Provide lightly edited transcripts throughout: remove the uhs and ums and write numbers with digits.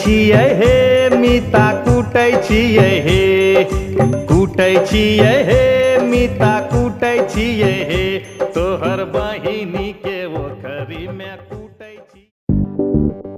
छियै हे मीता कूटै छियै हे कूटै छियै हे मीता कूटै छियै हे तोहर बहिनी के ओखरी में कूटै छी।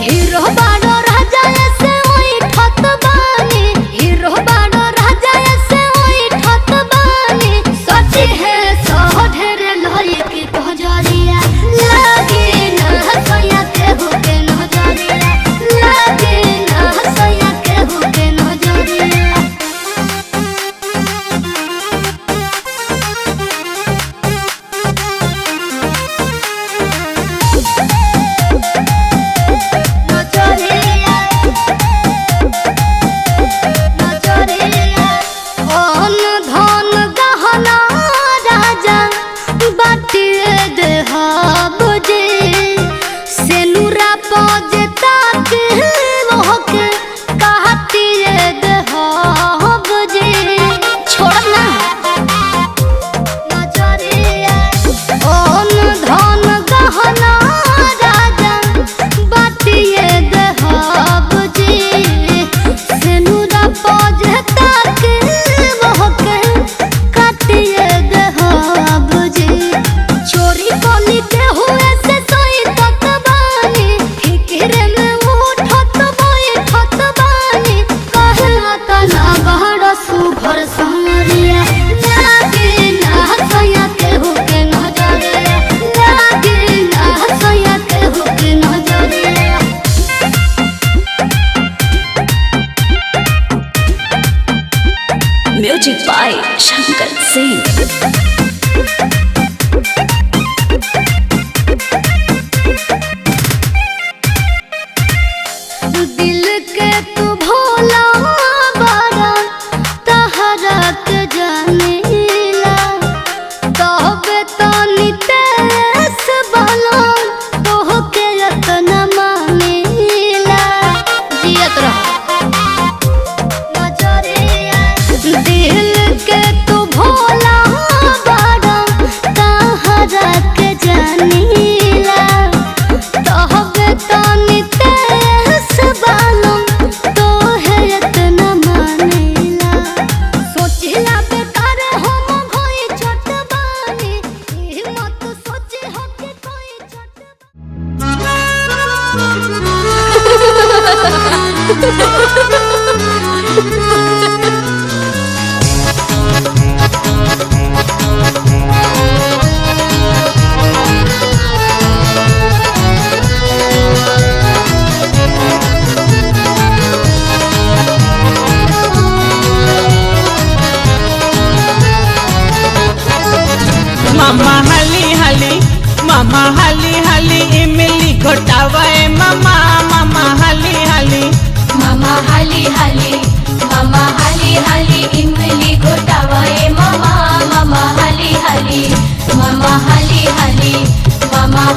हीरो बाड़ो राजा से वही ठत बानी Music by Shankar Singh. दिल के तू भोला बारा तहरा के जानेला तोहबे तो नितेश बालो तोह के रतन मानेला जियत रह नजरिया दिल के तू भोला बारा तहरा के जानेला तोहबे तो नितेश बालो तोहे रतन मानेला सोचिला बेकार हम भई छोट बानी ई मत सोची हो कि कोई छोट मामा हाली हाली इमली घोटावे मामा मामा हाली हाली मामा हाली हाली इमली घोटावे मामा मामा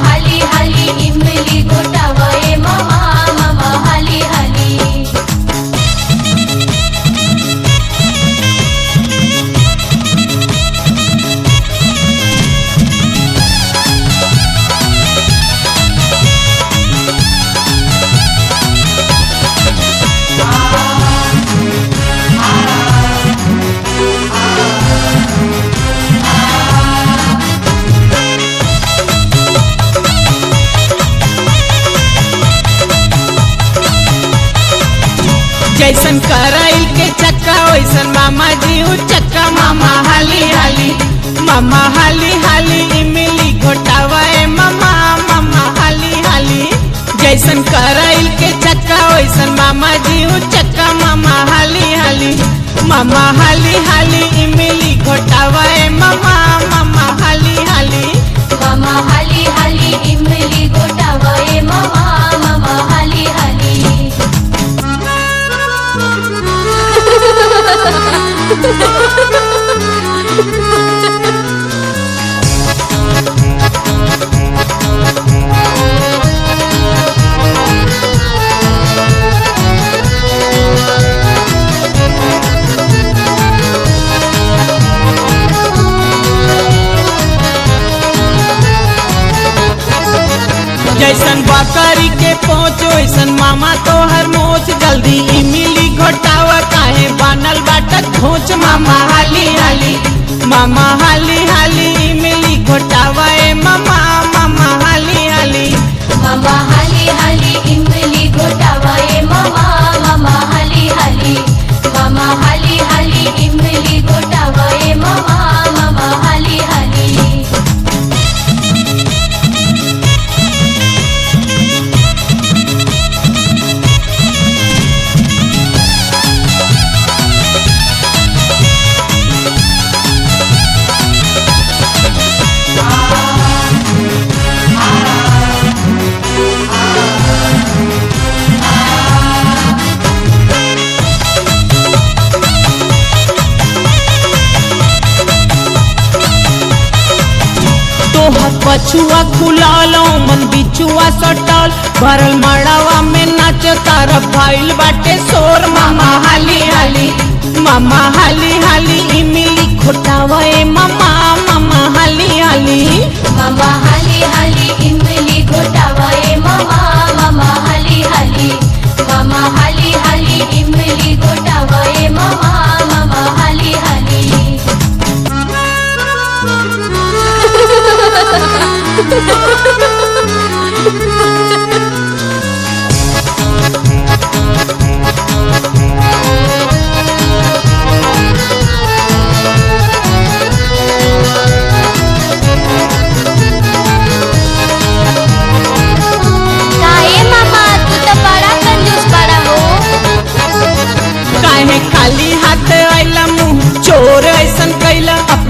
हाली हाली इमली घोटावे मामा मामा हाली हाली जैसन कराइल के चक्का वैसन मामा जी चक्का मामा हाली हाली इमली घोटावे मामा मामा हाली जैसन कराइल के चक्का वैसन मामा जी चक्का मामा हाली इमली घोटावे मामा मामा हाली मामा हाली इमली घोटावे मामा मामा हाली जैसन बकरी के पहुँच वैसन मामा तो हर मोच जल्दी इमली घोटावा काहे बनल बाटक खोच मामा हाली इमली घोटावा मामा मामा हाली मामा हाली इमली घोटावे मामा मामा हाली इमली घोटावे मामा मामा हाली तोहर पछुआ खुलालो मन बिचुआ सटल भरल मड़ावा में नाच तारा भइल बाटे शोर मामा हाली इमली घोटावे मामा मामा हाली मामा हाली इमली घोटावे मामा मामा हाली इमली घोटावे मामा मामा हाली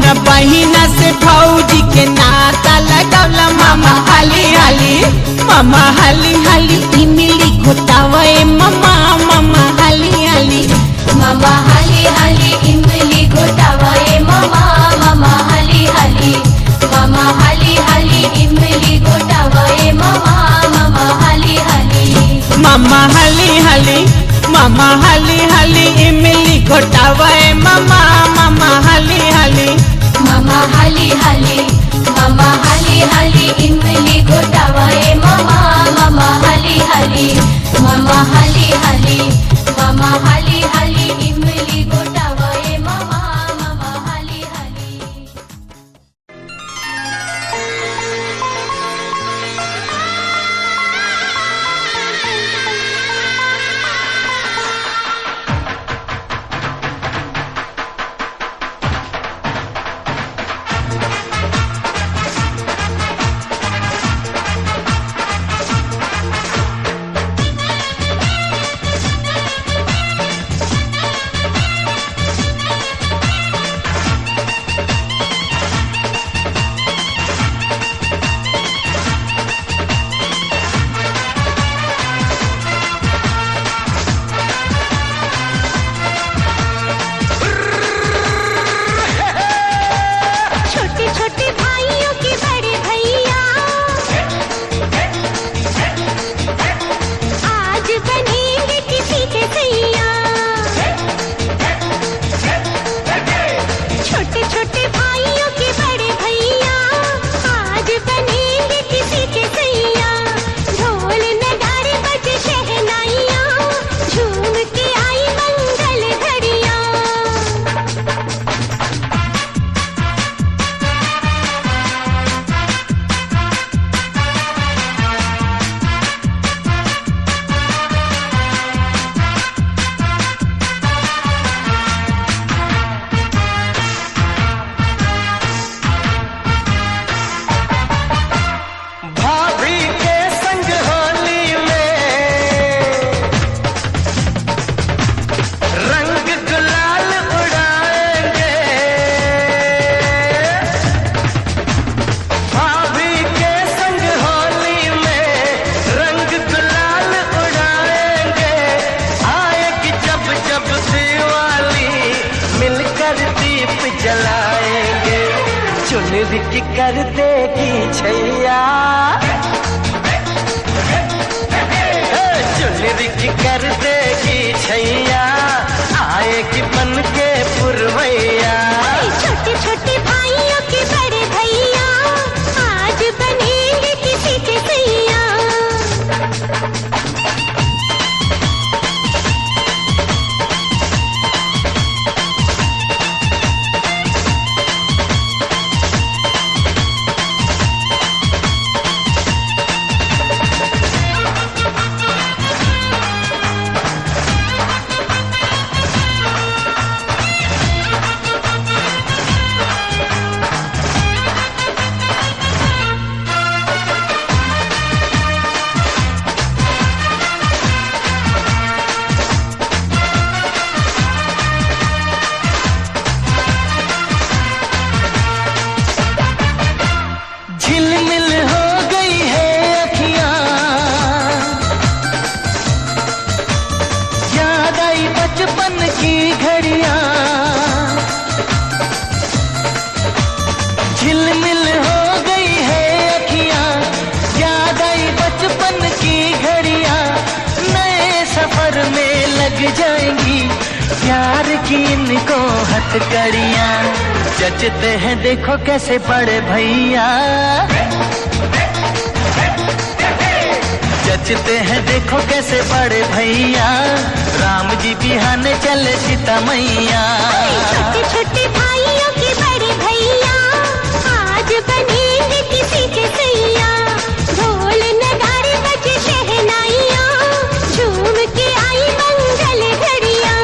अपना बहिना से भौजी के नाता लगवला मामा हाली हाली मामा हाली हाली इमली घोटावे मामा मामा हाली हाली मामा हाली हाली इमली घोटावे मामा मामा हाली हाली मामा हाली हाली इमली घोटावे मामा मामा हाली हाली मामा हाली हाली मामा हाली हाली इमली घोटावे मामा मामा हाली हाली मामा हाली हाली मामा हाली हाली इमली घोटावे मामा मामा हाली हाली मामा हाली हाली मामा हाली हाली इमली घोटावे मामा मामा हाली हाली छोटे छोटे भाइयों के बड़े भैया आज बनेंगे किसी के सैया। छोटे छोटे भाइयों के बड़े भैया आज बनेंगे किसी के सैया। ढोल नगाड़े बजे शहनाइयाँ झूम के आई मंगल घड़ियाँ। भाभी के संग होली में रंग गुलाल उड़ाएंगे। भाभी के संग होली में रंग गुलाल उड़ाएंगे। आएगी जब जब दिवाली मिलकर दीप जलाएंगे। चुनरी की कर देगी छैया, चुनरी की कर देगी छैया। आएगी बन के पुरवैया। छोटे छोटे भाइयों के बड़े भैया आज बनेंगे किसी के सैया। झिलमिल हो गई है अखियां, याद आई बचपन की घड़ियां। झिलमिल हो गई है अखियां, याद आई बचपन की घड़ियां। नए सफर में लग जाएंगी प्यार की इनको हथकड़ियां। जचते हैं देखो कैसे बड़े भैया, जचते हैं देखो कैसे बड़े भैया। राम जी बिहाने चले सीता मैया। छोटे छोटे भाइयों के बड़े भैया आज बनेंगे किसी के सैया। ढोल नगाड़े बजे शहनाइयाँ झूम के आई मंगल घड़ियाँ।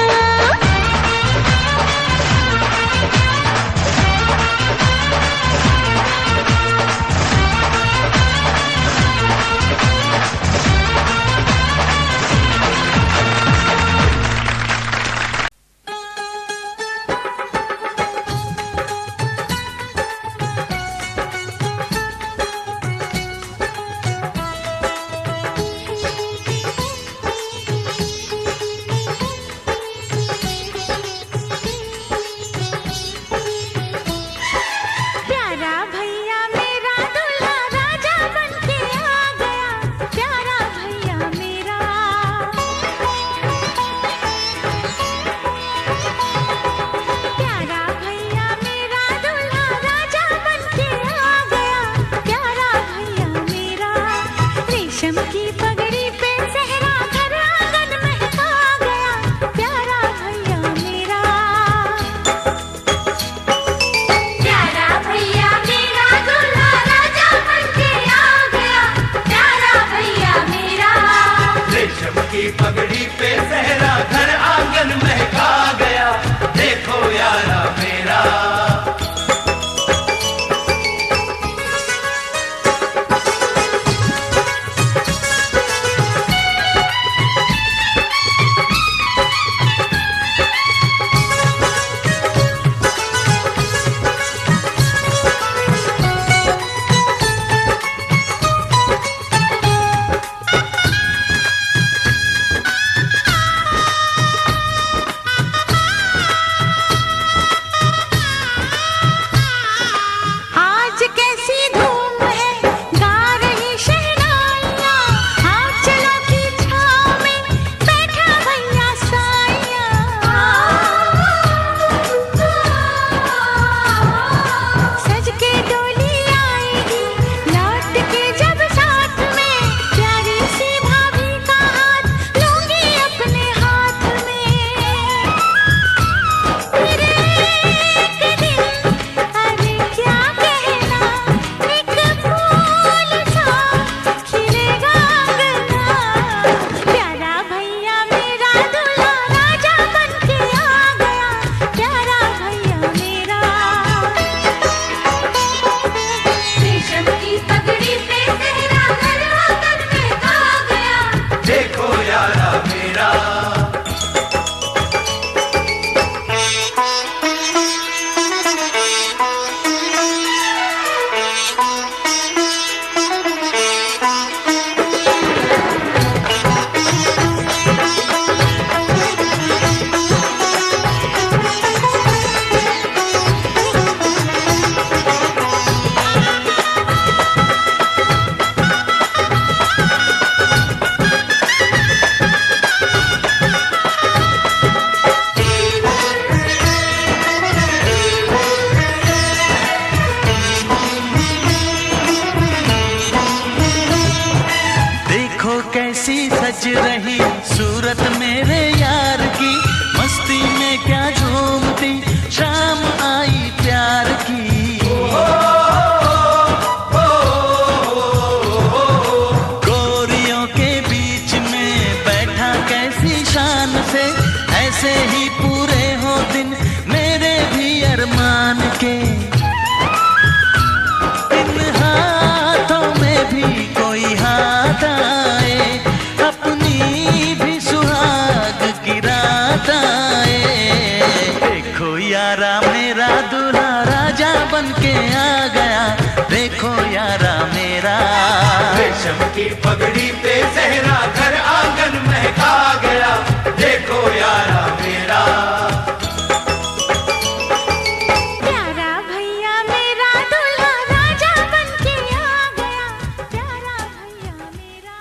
ऐसे ही पूरे हो दिन मेरे भी अरमान के। इन हाथों में भी कोई हाथ आए, अपनी भी सुहाग की रात आए। देखो यारा मेरा दूल्हा राजा बन के आ गया, देखो यारा मेरा। रेशम की पगड़ी पे सहरा घर आंगन महका गया, देखो यारा मेरा। प्यारा भैया मेरा दूल्हा राजा बन के आ गया, प्यारा भैया मेरा।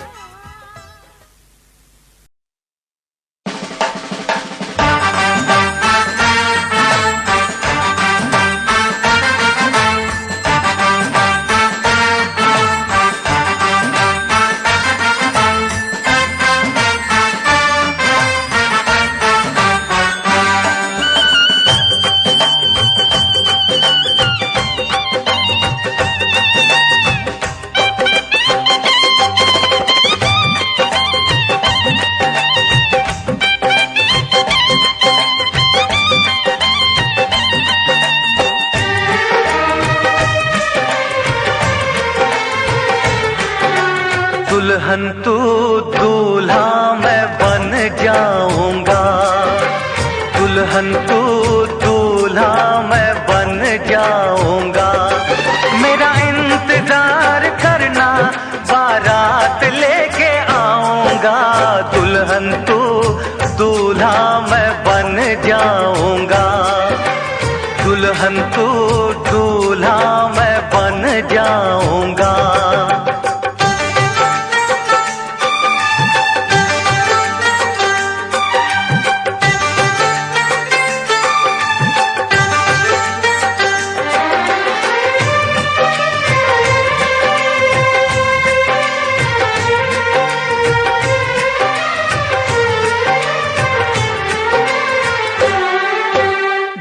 दुल्हन तू दूल्हा मैं बन जाऊंगा, दुल्हन तू दूल्हा मैं बन जाऊंगा। मेरा इंतजार करना बारात लेके आऊंगा, दुल्हन तू दूल्हा मैं बन जाऊंगा, दुल्हन तू दूल्हा मैं बन जाऊंगा।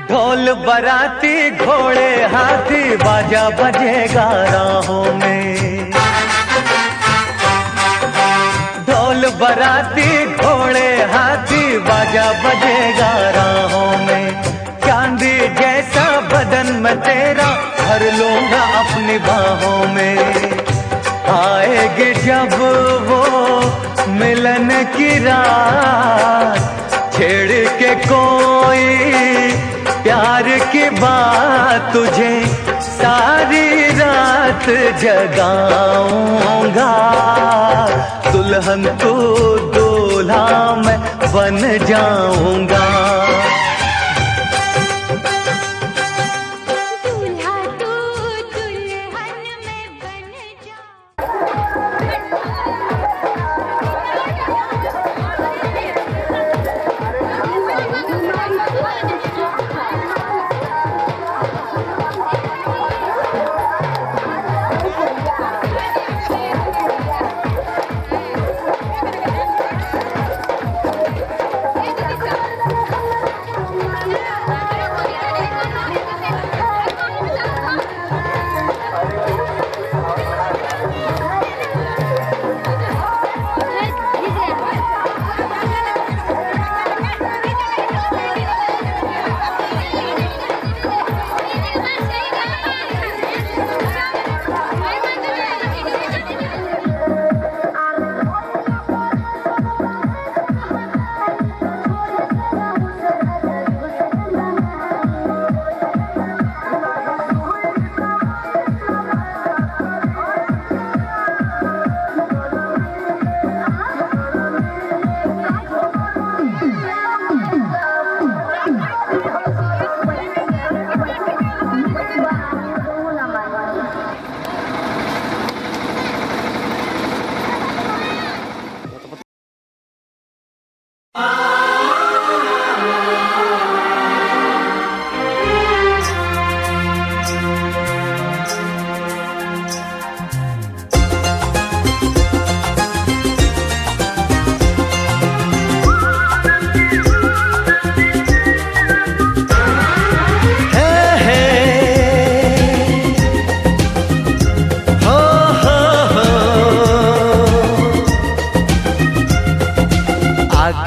ढोल बराती घोड़े हाथी बाजा बजेगा राहों में, ढोल बराती घोड़े हाथी बाजा बजेगा राहों में। चांदी जैसा बदन में तेरा भर लूंगा अपनी बाहों में। आएगी जब वो मिलन की रात, छेड़ के कोई प्यार की बात, तुझे सारी रात जगाऊंगा। दुल्हन तू दूल्हा मैं बन जाऊंगा। दूल्हा तू दुल्हन में बन जा।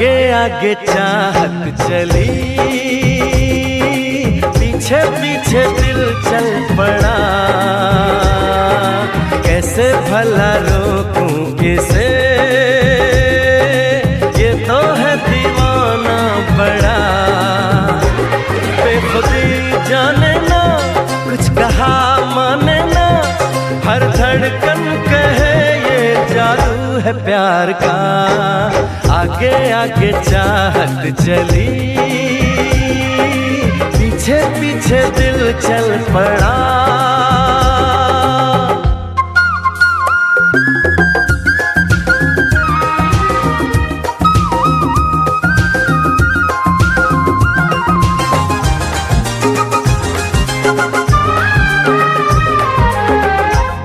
आगे आगे चाहत चली, पीछे पीछे दिल चल पड़ा। कैसे भला रोकूं इसे, ये तो है दीवाना बड़ा। बेखुदी जाने ना, कुछ कहा माने ना, हर धड़कन कहे ये जादू है प्यार का। आगे आगे चाहत चली, पीछे पीछे दिल चल पड़ा।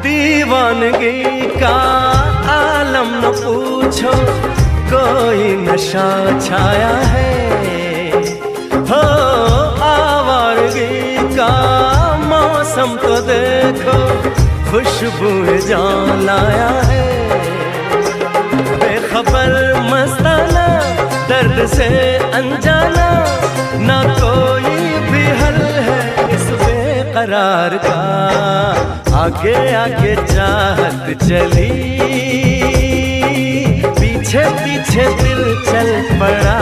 दीवानगी का आलम न पूछो, कोई नशा छाया है। हो आवारगी का मौसम तो देखो, खुशबू जान लाया है। बेखबर मस्ताना, दर्द से अनजाना, ना कोई भी हल है इस बेकरार का। आगे आगे चाहत चली, पीछे पीछे दिल चल पड़ा।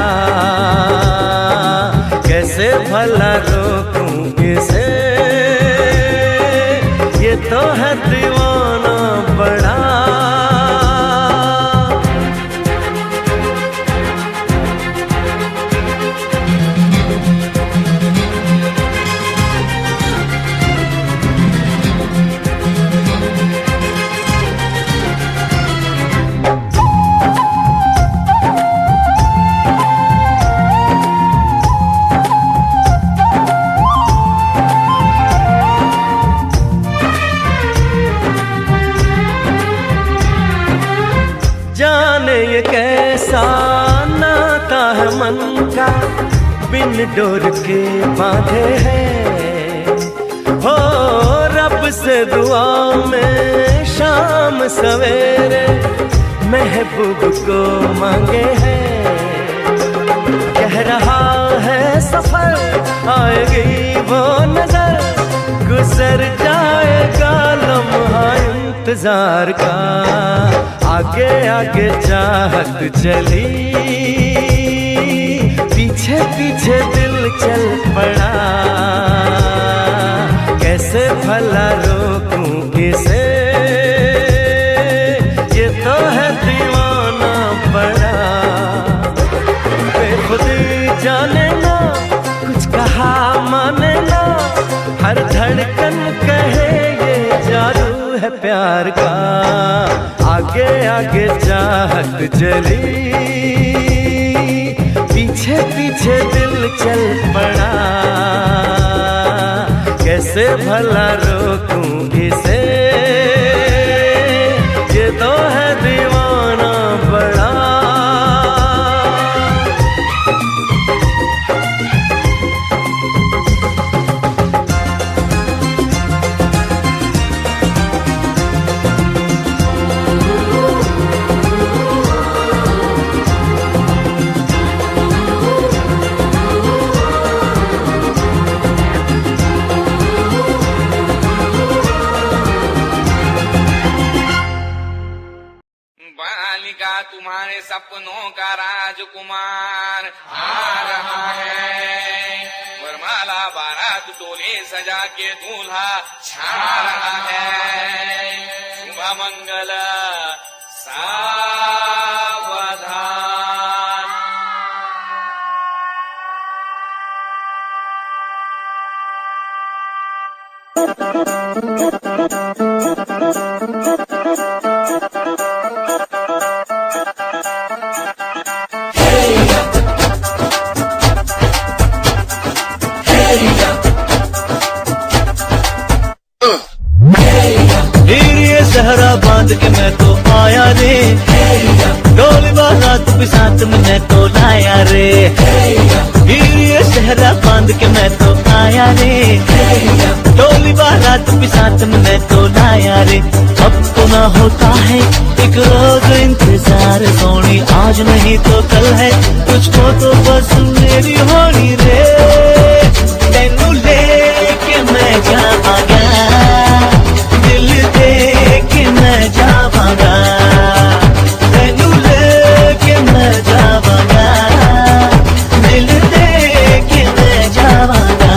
कैसे भला रोकूं इसे, ये तो है दीवाना बड़ा। जाने ये कैसा नाता है मन का, बिन डोर के बांधे हैं। हो रब से दुआ में शाम सवेरे, महबूब को मांगे हैं। कह रहा है सफर, आएगी वो नजर, गुजर जाएगा लम्हा इंतजार का। आगे आगे चाहत चली, पीछे पीछे दिल चल पड़ा। कैसे भला रोकूं इसे, ये तो है दीवाना बड़ा। बेखुदी जाने ना, कुछ कहा माने ना, हर धड़कन कहे ये जादू है प्यार का। आगे आगे चाहत चली, पीछे पीछे दिल चल पड़ा। कैसे भला रोकूं इसे, ये तो है दीवाना बड़ा। तुम्हारे सपनों का राजकुमार आ रहा है। वरमाला बारात डोले सजा के दूल्हा छा रहा है। शुभ मंगल सावधान। सहरा बांध के मैं तो आया रे, डोली बारात भी साथ में मैं तो लाया रे। ये सहरा बांध के मैं तो आया रे, डोली बारात भी साथ में मैं तो लाया रे। अब तो ना होता है एक रोज इंतजार, प्यार सोनी आज नहीं तो कल है, तुझको तो बस मेरी होनी रे। तेनू लेके मैं जावांगा, दिल दे के मैं जावांगा, तेनू लेके मैं जावांगा, दिल दे के मैं जावांगा।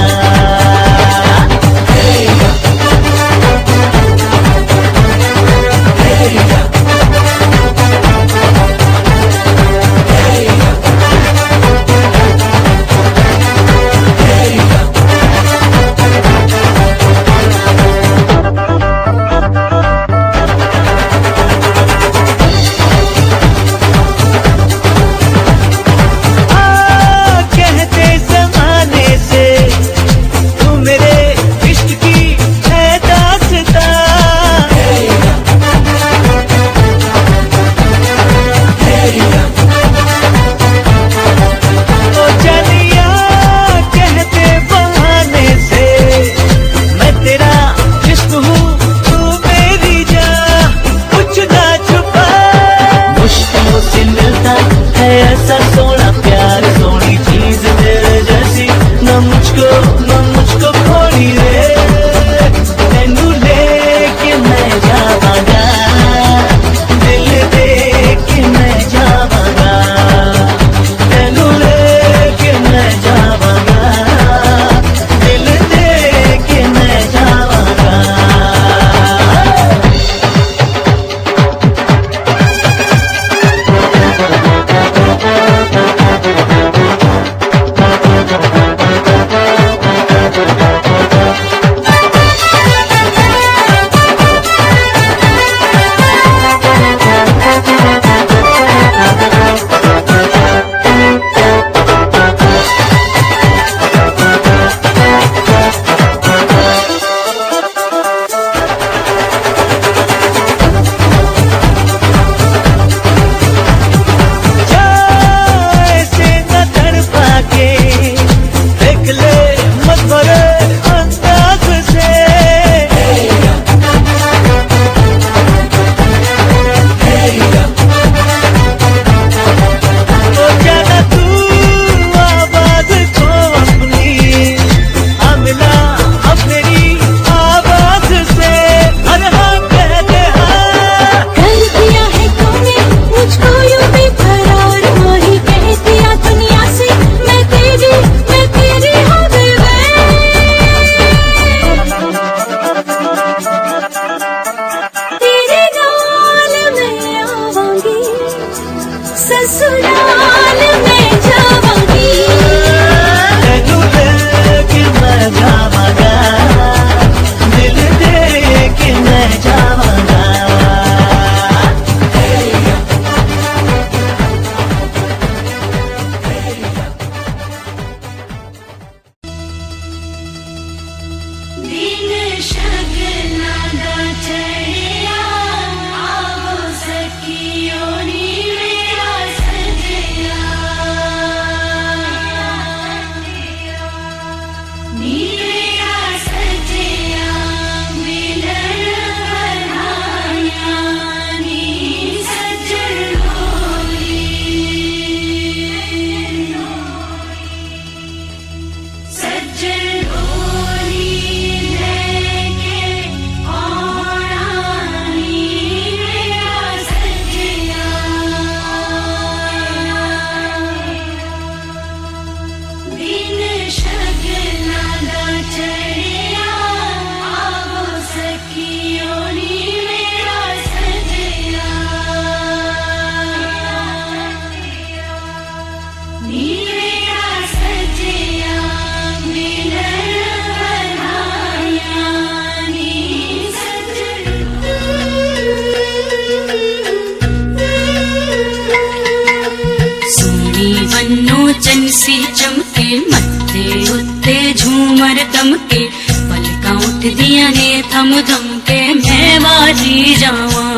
सी चमके मत्थे उत्ते झूमर दमके पलकां उठदियां ने थम थम के मैं वाजी जावां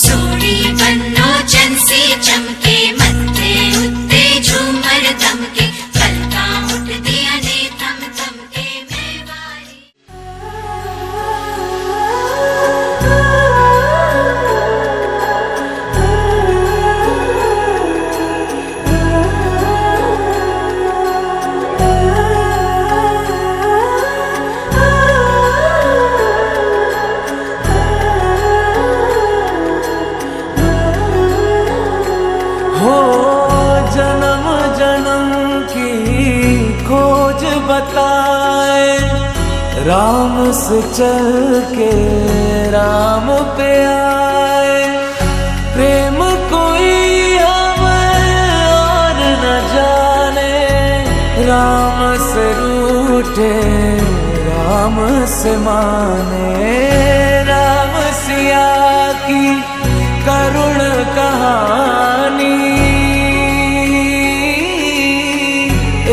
सोनी बन्नो चंसी चमके मत्थे उत्ते झूमर दमके पलकां उठदियां ने थम थम के मैं वाजी बताए, राम से चल के राम पे आए। प्रेम कोई हमें और न जाने, राम से रूठे राम से माने। राम सिया की करुण कहानी,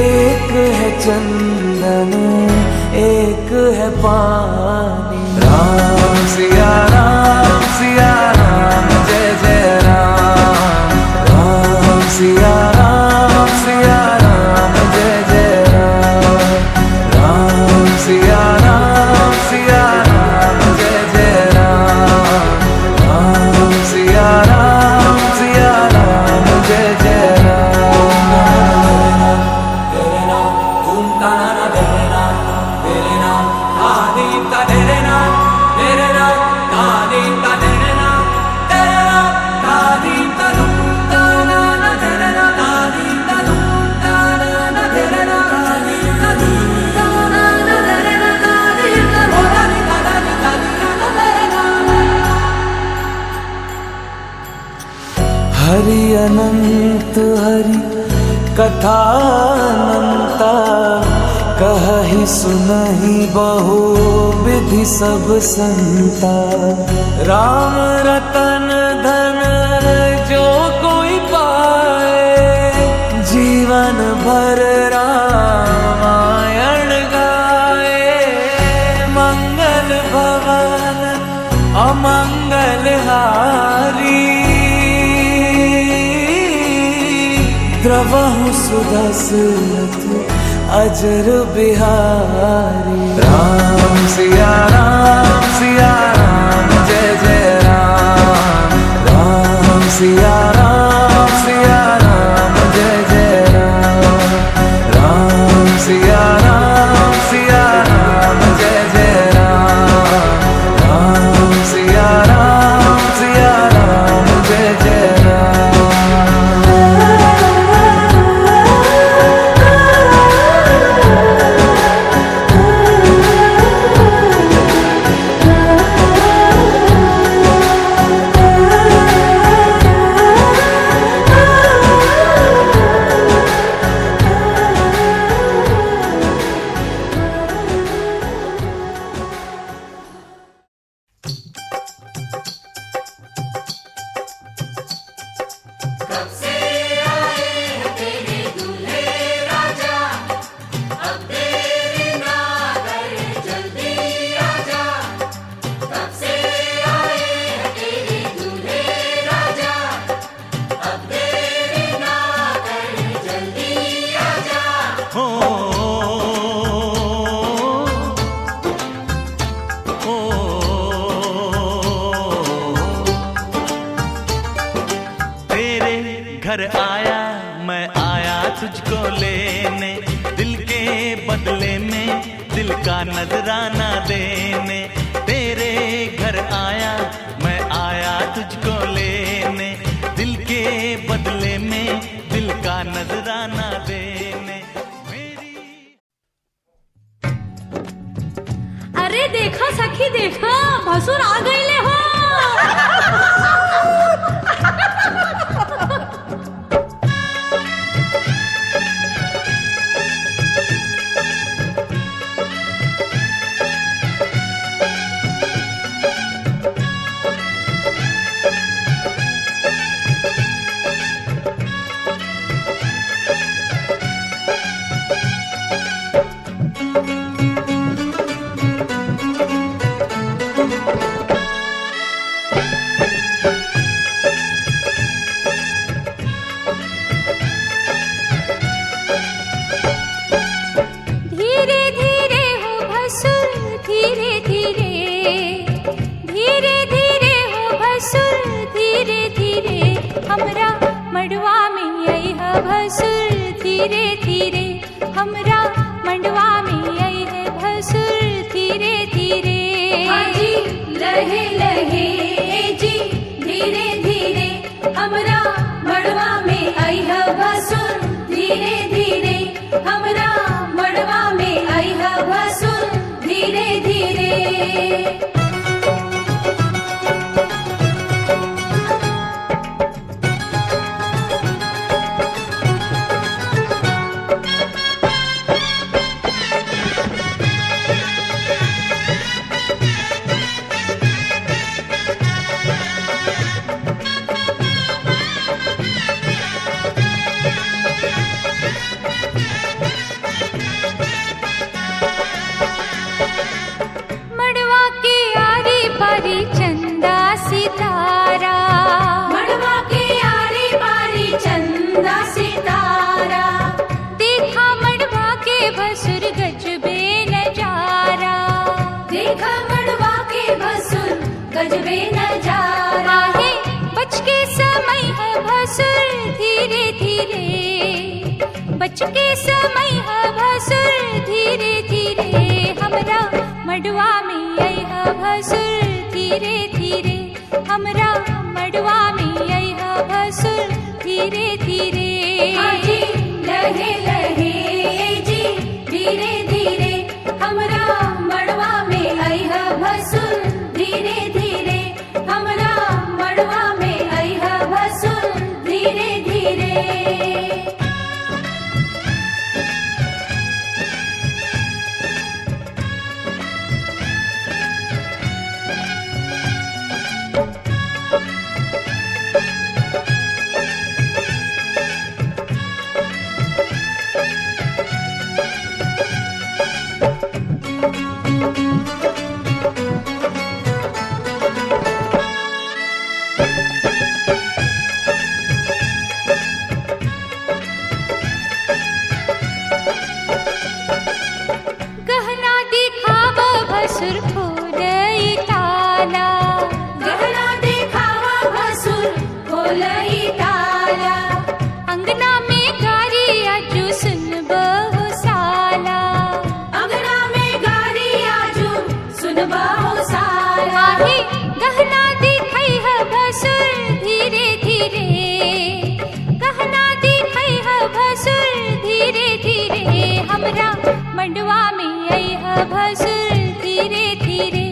एक है चंदन एक है पानी। राम सिया राम जय जय राम। राम सिया राम जय जय राम। राम सिया राम जय जय राम। राम सिया राम जय जय राम। तेरे नाम घूमता ना तेरे नाम, तेरे नाम आदीता तेरे नाम, तेरे नाम आदीता तेरे नाम, तेरे नाम आदीता घूमता ना तेरे नाम, आदीता घूमता ना तेरे नाम, आदीता घूमता ना तेरे नाम, आदीता होता निका तेरे नाम। हरि अनंत हरि कथा अनंता, कहि सुनहि बहु विधि सब संता। राम रतन धन जो कोई पाए, जीवन भर रामायण गाए। मंगल भवन अमंगल हारी, द्रवहु सुदशरथ अजर बिहारी। राम सिया राम जय जय राम। राम सिया राम जय जय राम। राम सिया राम जय जय राम। राम सिया राम जय जय राम। घर आया मैं आया तुझको लेने, दिल के बदले में दिल का नजराना देने। तेरे घर आया मैं आया तुझको लेने, दिल के बदले में दिल का नजराना देने। अरे देखो सखी देखो, भसुर आ गईले हो। भसुर गजबे नजारा, देखा मड़वा के भसुर गजबे नजारा। आहे बच के समय है भसुर धीरे धीरे, बच के समय है भसुर धीरे धीरे, हमरा मड़वा में आई है भसुर धीरे धीरे, हमरा मड़वा में आई है भसुर धीरे धीरे। हाजी लहे लहे जी धीरे धीरे, हमरा मड़वा में आई है भसुर धीरे धीरे, हमरा मड़वा में आई है भसुर धीरे धीरे। गहना दिखावा भसुर खोलई ताला, गहना देखावा भसुर खोलई ताला, अंगना में गारी अजू सुन बहु साला, अंगना में गारी आजू सुनबाओ साला। आहे गहना दिखई है भसुर धीरे धीरे, गहना दिखई है भसुर धीरे धीरे, हमरा मंडवा में आई है भसुर धीरे धीरे,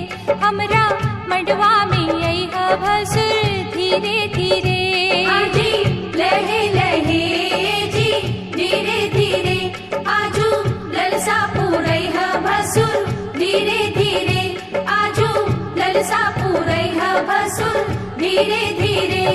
हमरा मंडवा में आई है भसुर धीरे धीरे। हाजी लहे लहे जी धीरे धीरे, आजू ललसा पूरई है भसुर धीरे धीरे, आजू ललसा पूरई है भसुर धीरे धीरे।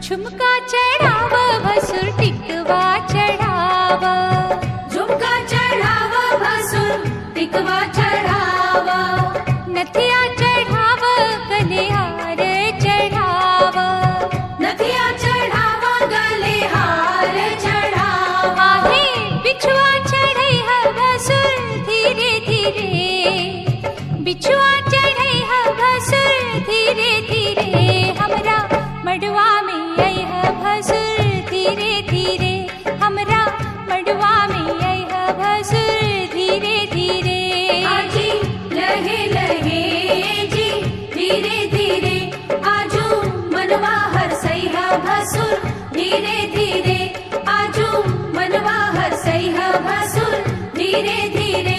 झुमका चढ़ाव भसुर टिकवा चढ़ाव, झुमका चढ़ावा भसुर टिकवा चढ़ावा, नथिया चढ़ाव गले हार चढ़ाव, नथिया चढ़ावा गले हार चढ़ावा, आहे बिछुआ चढ़ई है भसुर धीरे धीरे, बिछुआ चढ़ई है भसुर धीरे धीरे, हमरा मड़वा में आई है भसुर धीरे धीरे, हमरा मड़वा में आई है भसुर धीरे धीरे। हाजी लहे लहे जी धीरे धीरे, आजू मनवा हरसई है भसुर धीरे धीरे, आजू मनवा हरसई है भसुर धीरे धीरे।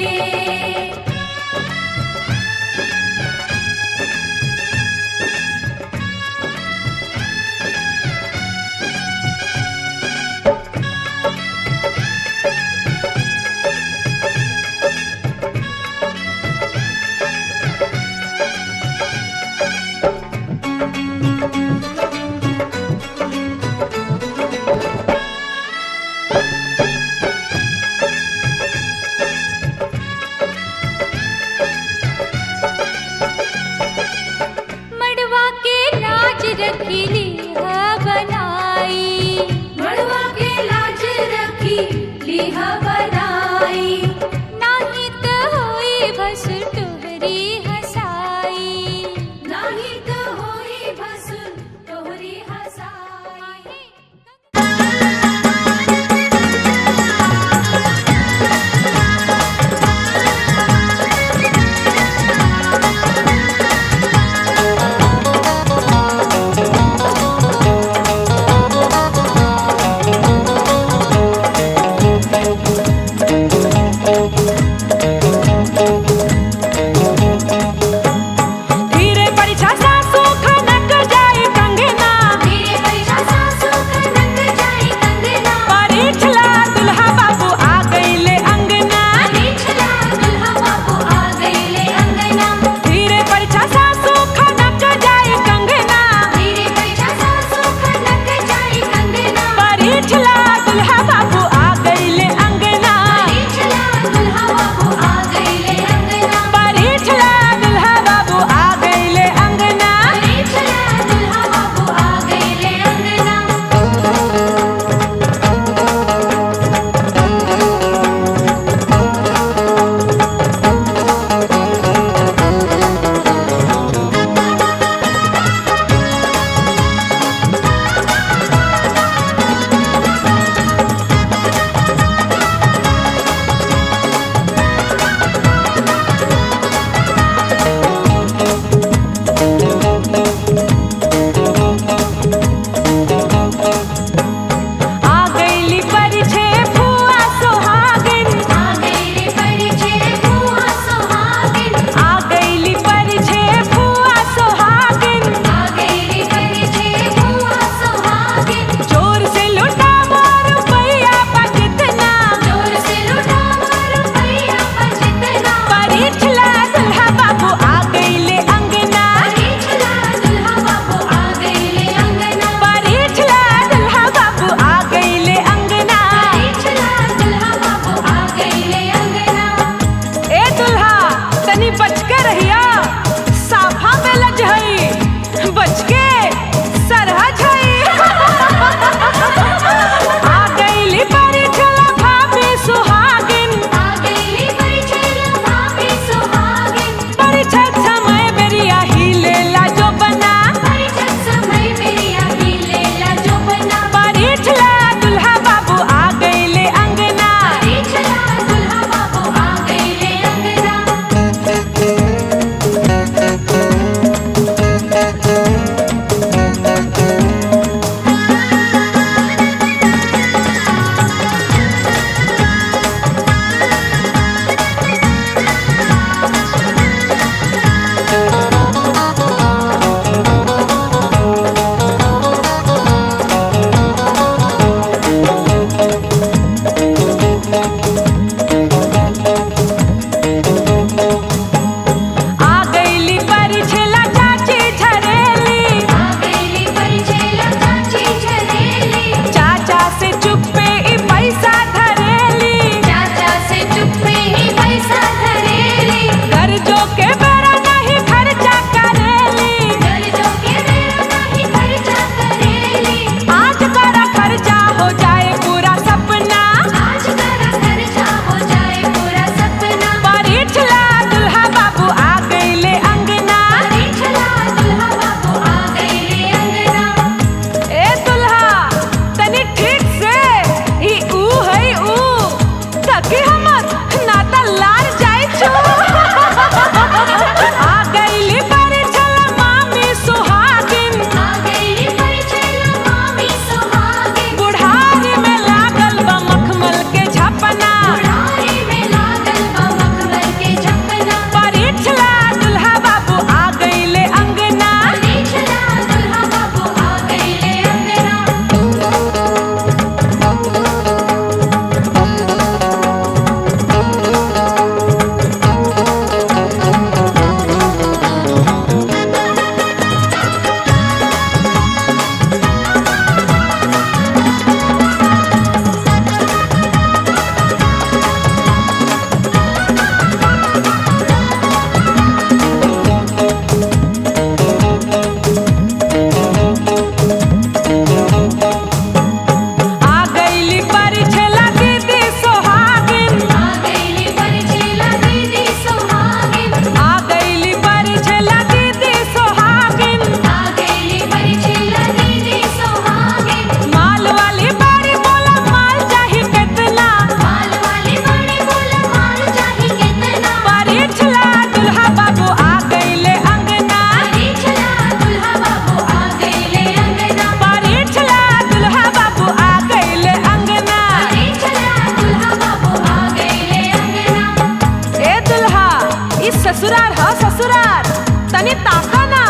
ससुरार हा ससुरार तनी ताका ना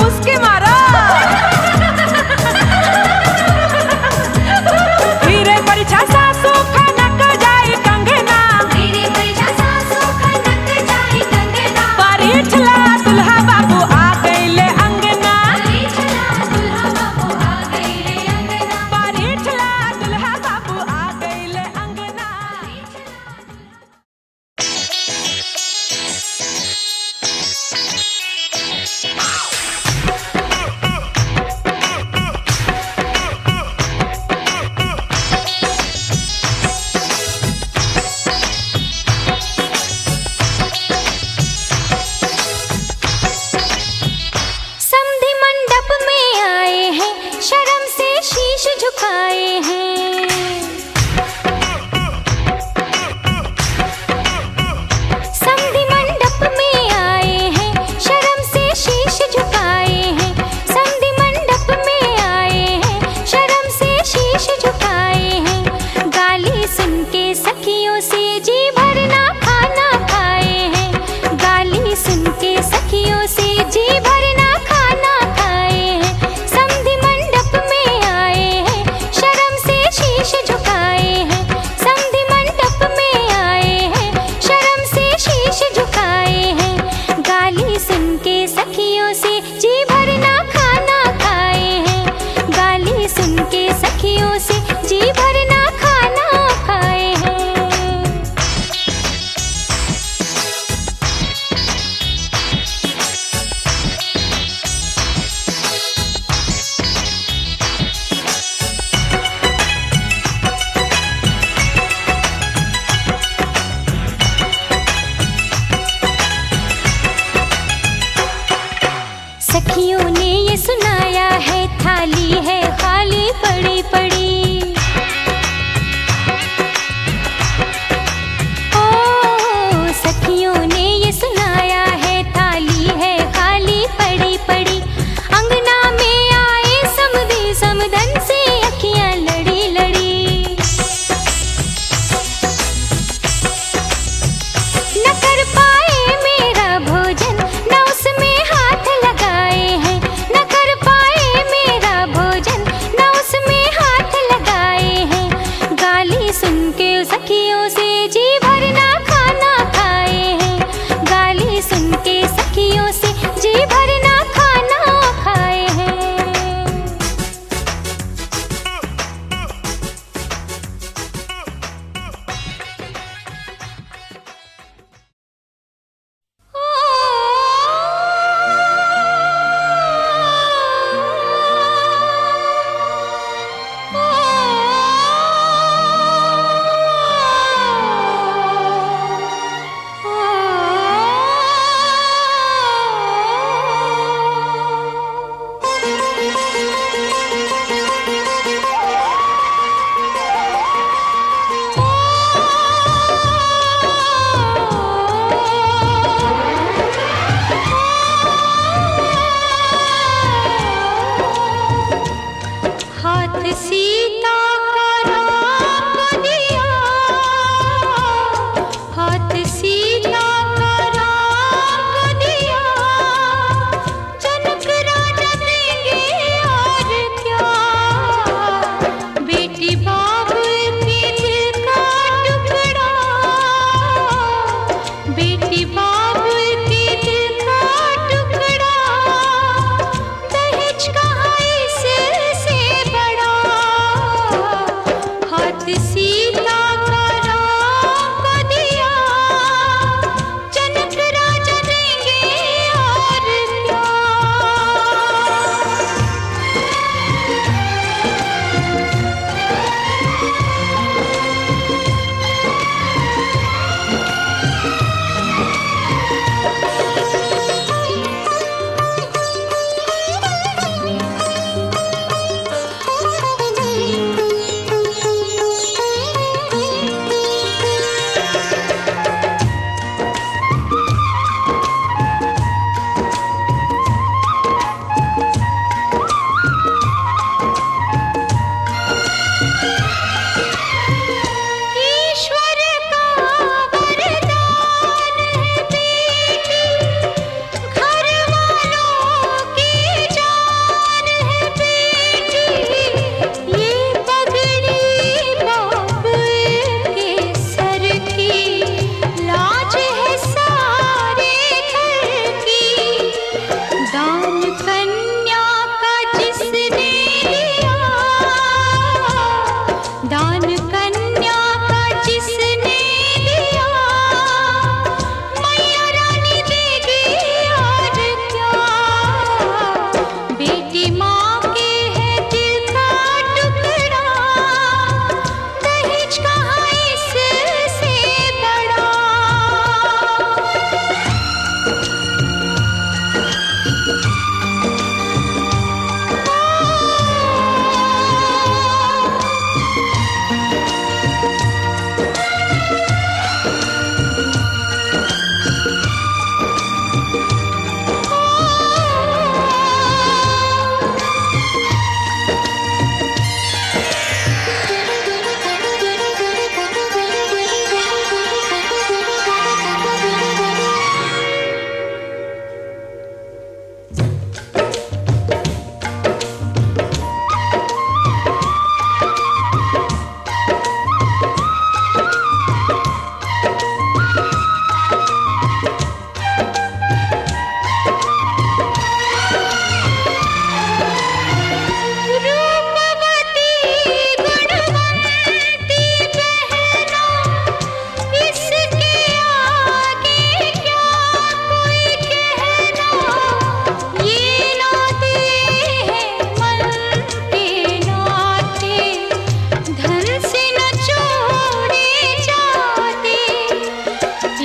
मुस्के मारा हीरे परिछा सासू खनक जाई कंगना हीरे परिछा सासू खनक जाई कंगना परिछला दुल्हा बाबू आ गईले अंगना परिछला दुल्हा बाबू आ गईले अंगना परिछला दुल्हा बाबू आ गईले अंगना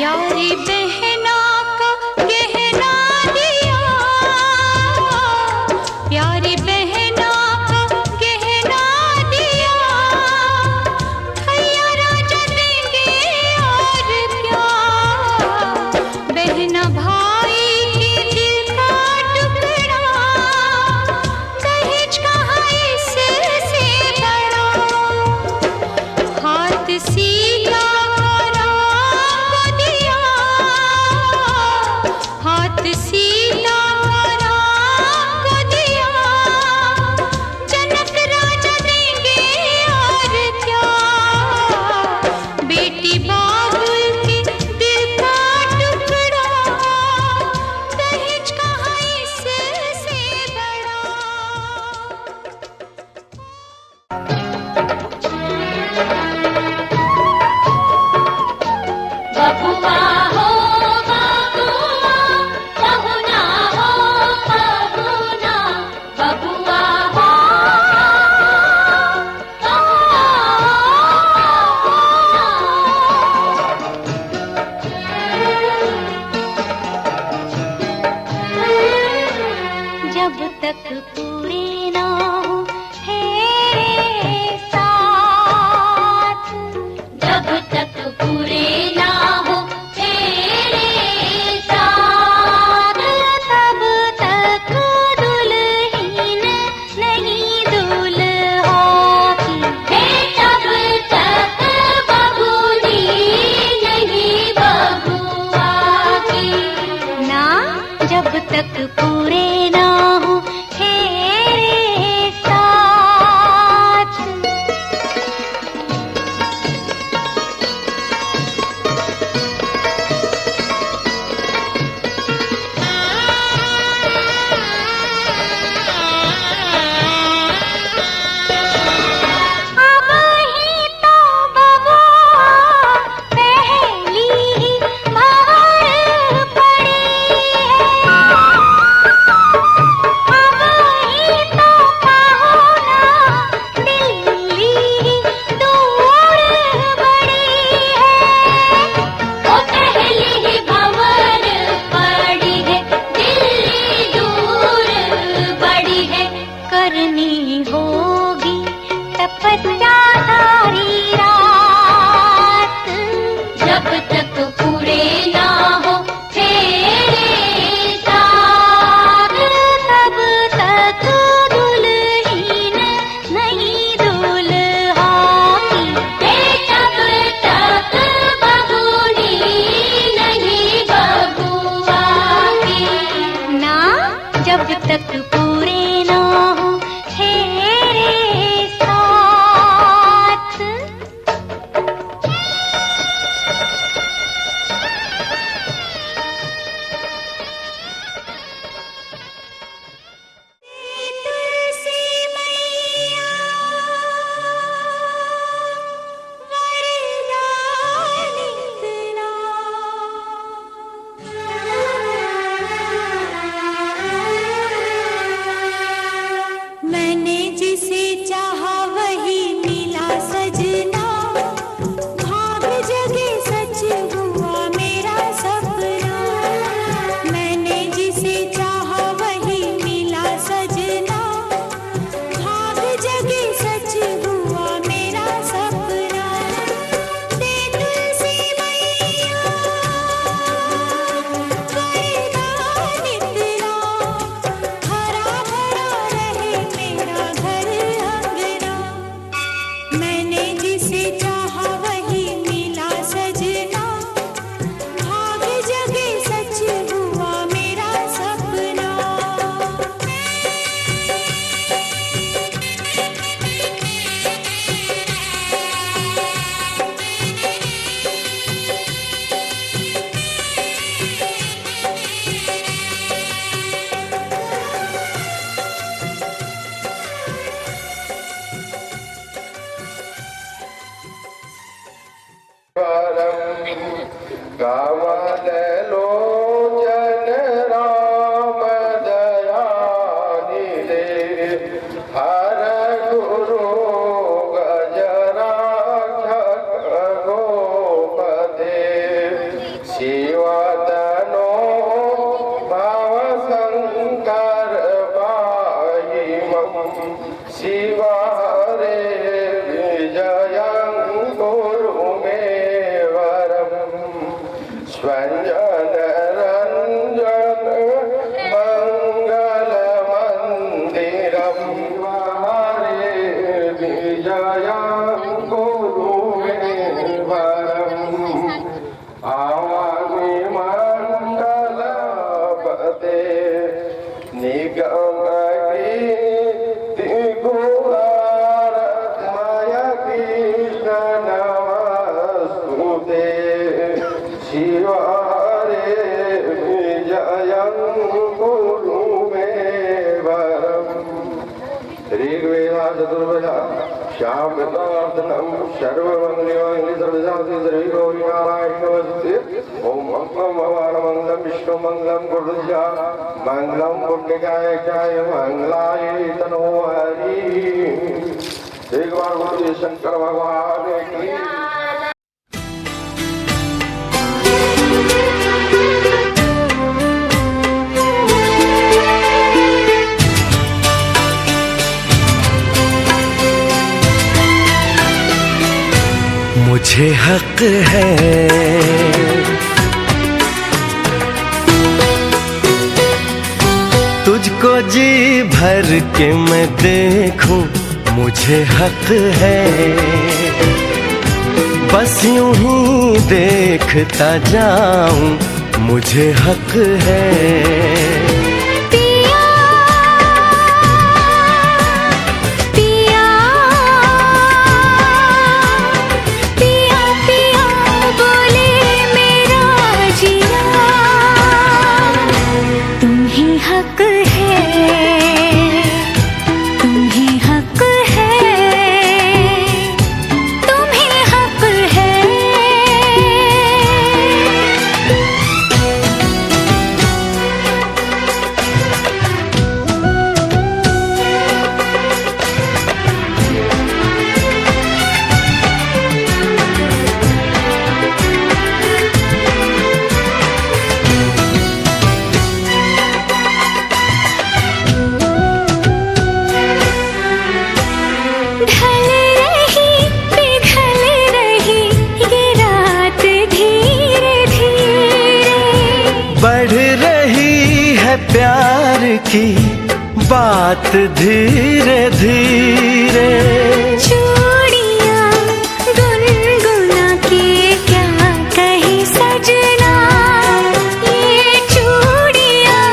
प्यारी बहना का गहना दिया, प्यारी बहना का गहना दिया, भैया राजा देंगे और क्या, बहना भाई के दिल का टुकड़ा, दहेज कहाँ इससे बड़ा, हाथ सीधा हाथ सीता राम को दिया, जनक राजा देंगे और क्या, बेटी बाबुल के दिल का टुकड़ा, दहेज कहाँ इससे बड़ा। बबुआ हो बबुआ, बहुना हो बहुना, बबुआ हो जब तक पूरे ना हो तेरे साथ, जब तक पूरे ना हो तेरे साथ, तब तक दुल्हन नहीं दुल्हा की, हे तब तक बबूनी नहीं बबुआ की, ना जब तक पूरे ना हो तेरे साथ। अब ही तो बबुआ पहली बार पड़ी है, अब ही तो कहो ना दिल्ली दूर बड़ी है, ओ पहली ही भंवर पड़ी है, दिल्ली दूर बड़ी है, करनी होगी तपस्या सारी रात, जब तक पूरे ना हो तेरे साथ, तब तक दुल्हन नहीं दुल्हा की, हे तब तक बबूनी नहीं बबुआ की, ना जब तक पूरे ना हो तेरे साथ। तुलसी मैया वरदान इतना, मैंने जिसे चाहा वही मिला सजना, भाग जगे सच हुआ मेरा सपना, मैंने जिसे चाहा वही मिला सजना, भाग जगे सच हुआ मेरा सपना, दे तुलसी मैया वरदान इतना, हरा भरा रहे मेरा घर अंगना, मैंने जिसे चाहा वही मिला सजना, भाग जगे सच हुआ मेरा सपना। कामलो जन राम दयानि दे, हर गुरु गजराक्षक गोपदे, रंजन रंजन मंगल मंदिरम हरे विजयं गुरु वरम आवामि मंगलपते निगम कीर्ति गुणारत्मय कृष्ण नमस्तुते शिवारे विजयं गुरु मे वरम ऋग्वेदा चतुर्वेदा श्यामदार्दनम सर्वमंगलमंगले सर्वशान्ति सर्वे गौरी नारायण नमस्ते ओम मंगलम भगवान मंगलम विष्णु मंगलम गुरुजा मंगलम पुण्यकाय जय मंगलाय तनो हरि एक बार बोलिए शंकर भगवान की मुझे हक है तुझको जी भर के मैं देखूं, मुझे हक है बस यूं ही देखता जाऊं, मुझे हक है प्यार की बात धीरे धीरे चूड़ियां गुनगुना के क्या कही सजना, ये चूड़ियां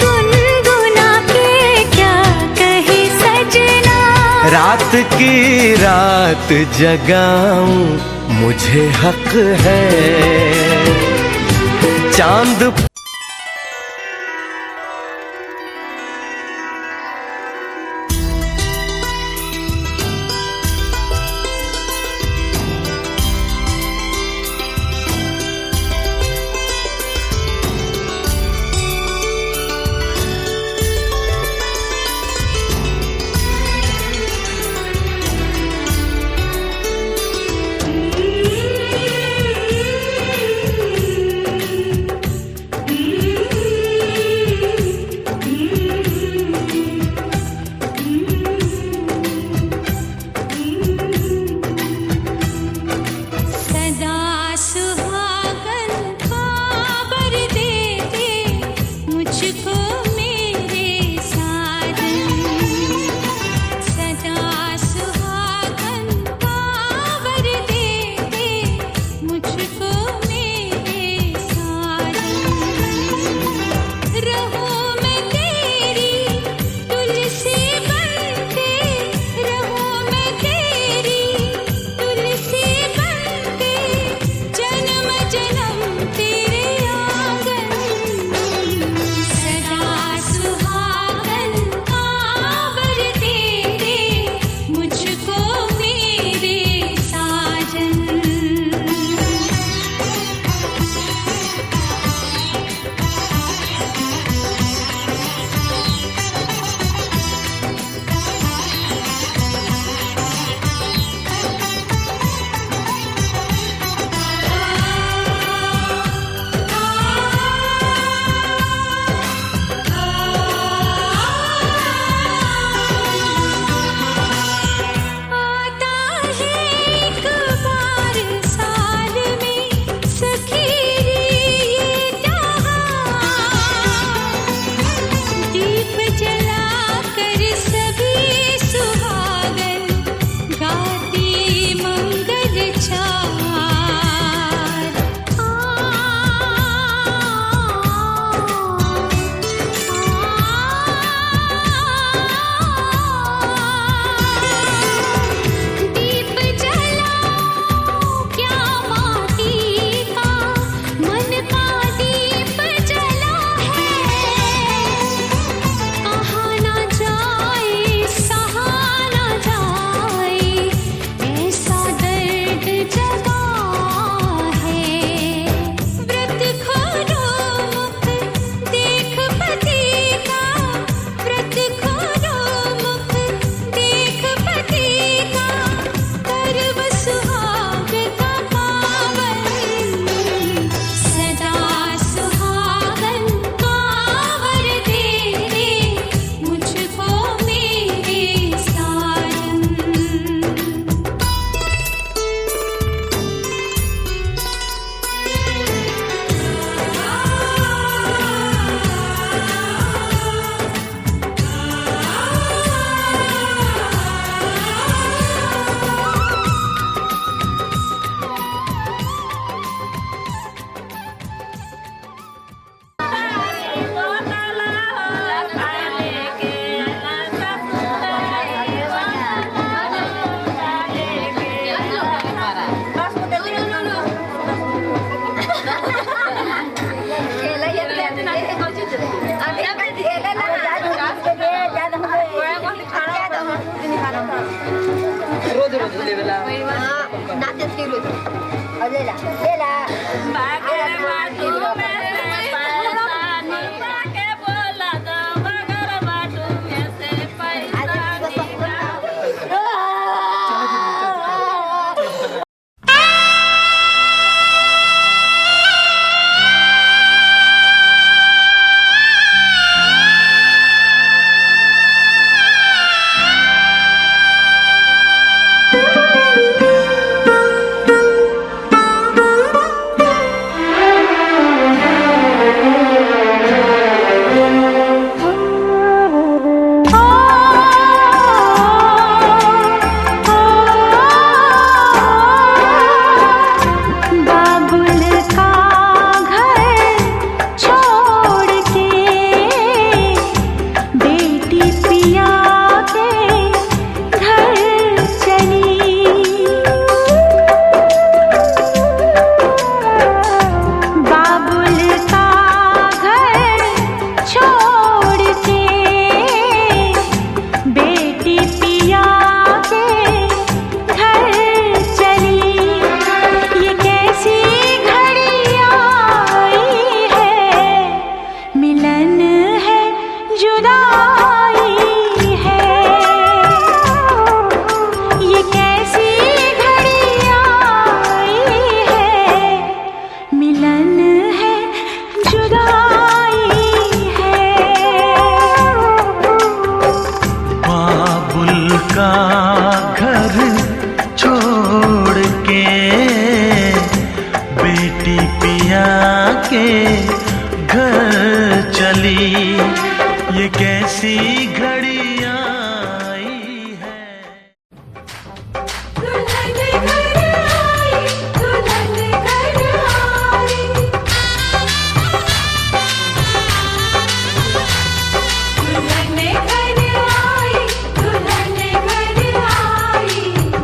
गुनगुना के क्या कही सजना। रात की रात जगाऊं, मुझे हक है चांद के घर चली, ये कैसी घड़ी आई है। दुल्हन घर आई, दुल्हन घर आई, दुल्हन घर आई, दुल्हन घर आई,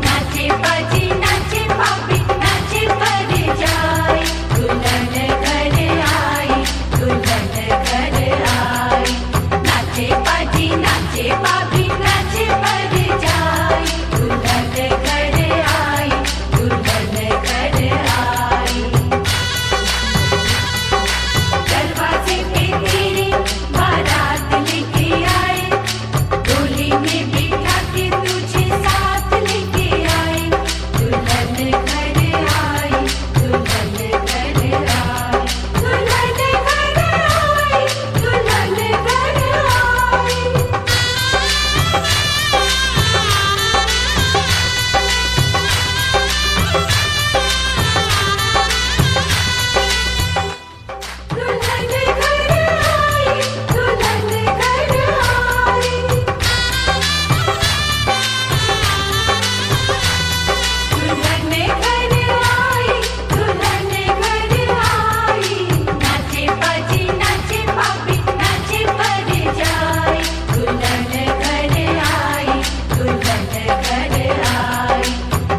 नाचे बाजी नाचे पापी नाचे पर जाई, दुल्हन घर आई, दुल्हन घर आई, नाचे बाजी नाचे पापी नाचे पर जाई, दुल्हन घर आई, दुल्हन घर आई। दरवाजे पे तेरे बारात लेके आए, डोली में बिठा के तुझे साथ लेके आए, दुल्हन घर आई, दुल्हन घर आई, दुल्हन घर आई, दुल्हन घर आई। दुल्हन घर आई, दुल्हन घर आई, दुल्हन घर आई, दुल्हन घर आई, नाचे बाजी नाचे पापी नाचे पर जाई, दुल्हन घर आई, दुल्हन घर आई,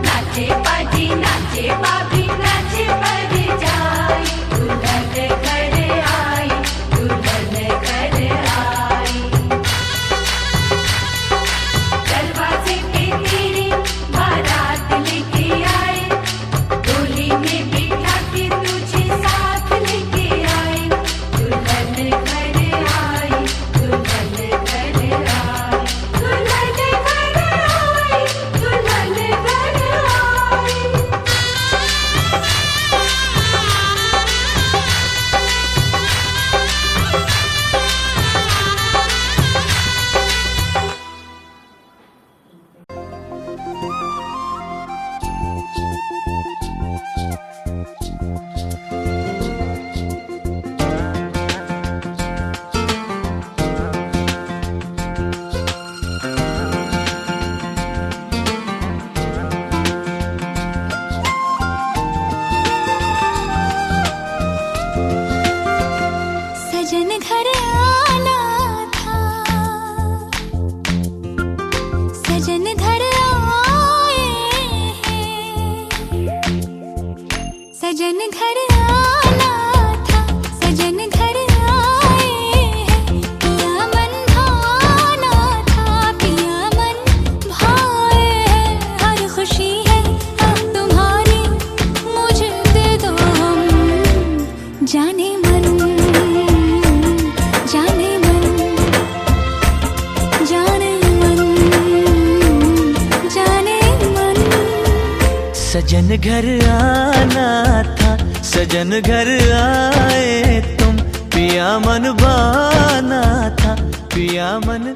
नाचे बाजी नाचे पापी नाचे पर जाई, दुल्हन घर आई, दुल्हन घर आई। दरवाजे पे तेरे बारात लेके आए, डोली में बिठा के तुझे साथ लेके आए, दुल्हन घर आई, दुल्हन घर आई, दुल्हन घर आई, दुल्हन घर आई। सजन घर आना था, सजन घर आए हैं, सजन घर आना था, सजन घर आए हैं, पिया मन भाना था, पिया मन भाए हैं, हर खुशी है अब तुम्हारी, मुझे दे दो हम जाने मन, जाने मन, जाने मन, जाने मन। सजन घर आना था, सजन घर आए तुम, पिया मन बाना था, पिया मन